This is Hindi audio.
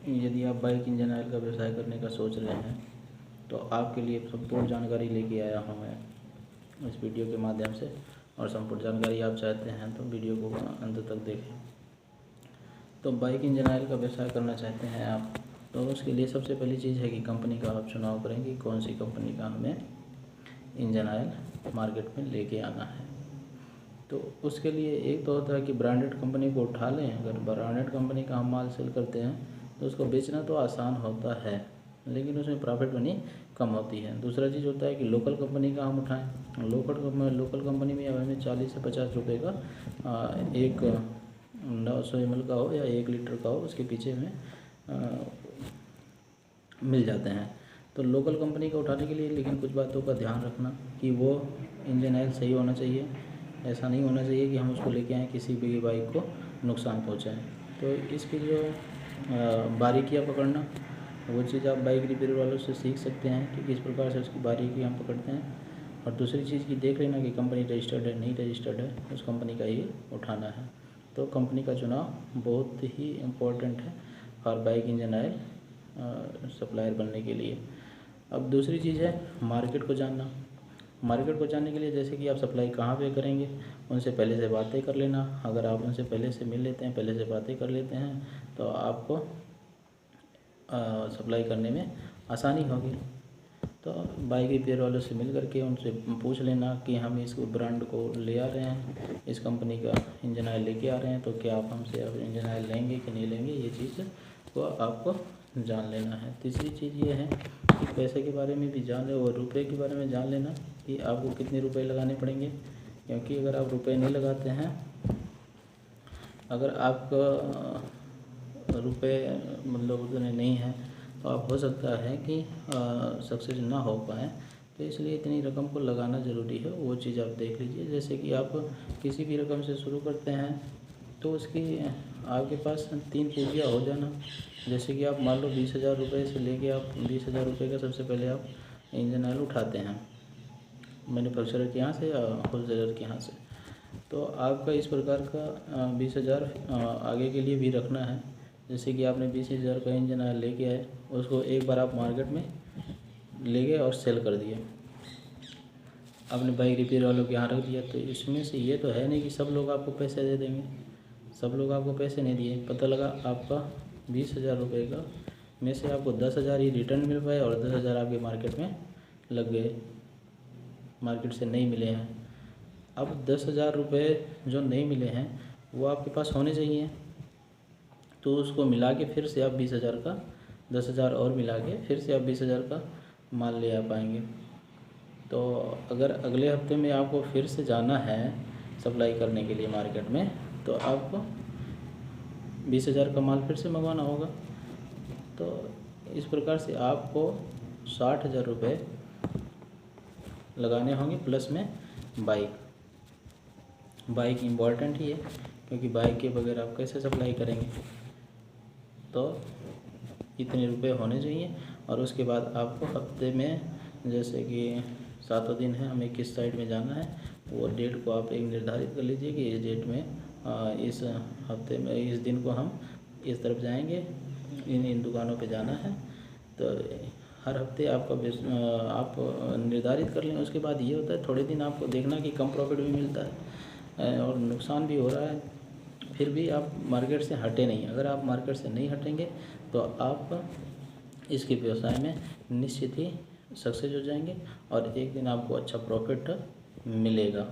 यदि आप बाइक इंजन ऑयल का व्यवसाय करने का सोच रहे हैं तो आपके लिए संपूर्ण जानकारी लेके आया हूँ मैं इस वीडियो के माध्यम से। और संपूर्ण जानकारी आप चाहते हैं तो वीडियो को अंत तक देखें। तो बाइक इंजन ऑयल का व्यवसाय करना चाहते हैं आप, तो उसके लिए सबसे पहली चीज़ है कि कंपनी का आप चुनाव करेंगे, कौन सी कंपनी का हमें इंजन ऑयल मार्केट में लेके आना है। तो उसके लिए एक तो होता है कि ब्रांडेड कंपनी को उठा लें। अगर ब्रांडेड कंपनी का हम माल सेल करते हैं तो उसको बेचना तो आसान होता है, लेकिन उसमें प्रॉफिट मनी कम होती है। दूसरा चीज़ होता है कि लोकल कंपनी का हम उठाएं। लोकल कंपनी में अब हमें 40 से 50 रुपये का एक 900 ml का हो या 1 लीटर का हो, उसके पीछे में मिल जाते हैं। तो लोकल कंपनी का उठाने के लिए लेकिन कुछ बातों का ध्यान रखना कि वो इंजन ऑयल सही होना चाहिए। ऐसा नहीं होना चाहिए कि हम उसको लेके आएँ किसी भी बाइक को नुकसान पहुँचाएँ। तो इसकी जो बारीकियाँ पकड़ना, वो चीज़ आप बाइक रिपेयर वालों से सीख सकते हैं कि किस प्रकार से उसकी बारीकी हम पकड़ते हैं। और दूसरी चीज़ की देख लेना कि कंपनी रजिस्टर्ड है नहीं रजिस्टर्ड है, उस कंपनी का ही उठाना है। तो कंपनी का चुनाव बहुत ही इम्पोर्टेंट है और बाइक इंजन ऑयल सप्लायर बनने के लिए। अब दूसरी चीज़ है मार्केट को जानना। मार्केट को जानने के लिए जैसे कि आप सप्लाई कहाँ पे करेंगे, उनसे पहले से बातें कर लेना। अगर आप उनसे पहले से मिल लेते हैं, पहले से बातें कर लेते हैं, तो आपको सप्लाई करने में आसानी होगी। तो बाइक रिपेयर वालों से मिल करके उनसे पूछ लेना कि हम इस ब्रांड को ले आ रहे हैं, इस कंपनी का इंजन ऑयल लेके आ रहे हैं, तो क्या आप हमसे अब इंजन ऑयल लेंगे कि नहीं लेंगे, ये चीज़ को आपको जान लेना है। तीसरी चीज़ ये है कि पैसे के बारे में भी जान लें और रुपए के बारे में जान लेना कि आपको कितने रुपए लगाने पड़ेंगे। क्योंकि अगर आप रुपए नहीं लगाते हैं, अगर आपका रुपए मतलब उतने नहीं हैं, तो आप हो सकता है कि सक्सेस ना हो पाएँ। तो इसलिए इतनी रकम को लगाना ज़रूरी है, वो चीज़ आप देख लीजिए। जैसे कि आप किसी भी रकम से शुरू करते हैं तो उसकी आपके पास 3 पूंजियाँ हो जाना। जैसे कि आप मान लो 20,000 रुपये से लेके आप 20,000 रुपये का सबसे पहले आप इंजन ऑयल उठाते हैं मैन्युफैक्चरर के यहाँ से या होलसेलर के यहाँ से। तो आपका इस प्रकार का 20,000 आगे के लिए भी रखना है। जैसे कि आपने 20,000 का इंजन ऑयल लेके आए, उसको एक बार आप मार्केट में ले गए और सेल कर दिए, आपने बाइक रिपेयर वालों के यहाँ रख दिया। तो इसमें से ये तो है नहीं कि सब लोग आपको पैसे दे देंगे, सब लोग आपको पैसे नहीं दिए। पता लगा आपका 20,000 रुपये का में से आपको 10,000 ही रिटर्न मिल पाए और 10,000 आपके मार्केट में लग गए, मार्केट से नहीं मिले हैं। अब 10,000 रुपये जो नहीं मिले हैं वो आपके पास होने चाहिए, तो उसको मिला के फिर से आप 20,000 का 10,000 और मिला के फिर से आप 20,000 का माल ले आ पाएंगे। तो अगर अगले हफ्ते में आपको फिर से जाना है सप्लाई करने के लिए मार्केट में, तो आपको 20,000 का माल फिर से मंगवाना होगा। तो इस प्रकार से आपको 60,000 रुपये लगाने होंगे, प्लस में बाइक इम्पॉर्टेंट ही है, क्योंकि बाइक के बगैर आप कैसे सप्लाई करेंगे। तो इतने रुपए होने चाहिए। और उसके बाद आपको हफ्ते में, जैसे कि 7 दिन है, हमें किस साइड में जाना है, वो डेट को आप एक निर्धारित कर लीजिए कि इस डेट में इस हफ्ते में इस दिन को हम इस तरफ जाएंगे, इन दुकानों पे जाना है। तो हर हफ्ते आपका आप निर्धारित कर लें। उसके बाद ये होता है थोड़े दिन आपको देखना कि कम प्रॉफिट भी मिलता है और नुकसान भी हो रहा है, फिर भी आप मार्केट से हटे नहीं। अगर आप मार्केट से नहीं हटेंगे तो आप इसके व्यवसाय में निश्चित ही सक्सेस हो जाएंगे और एक दिन आपको अच्छा प्रॉफिट मिलेगा।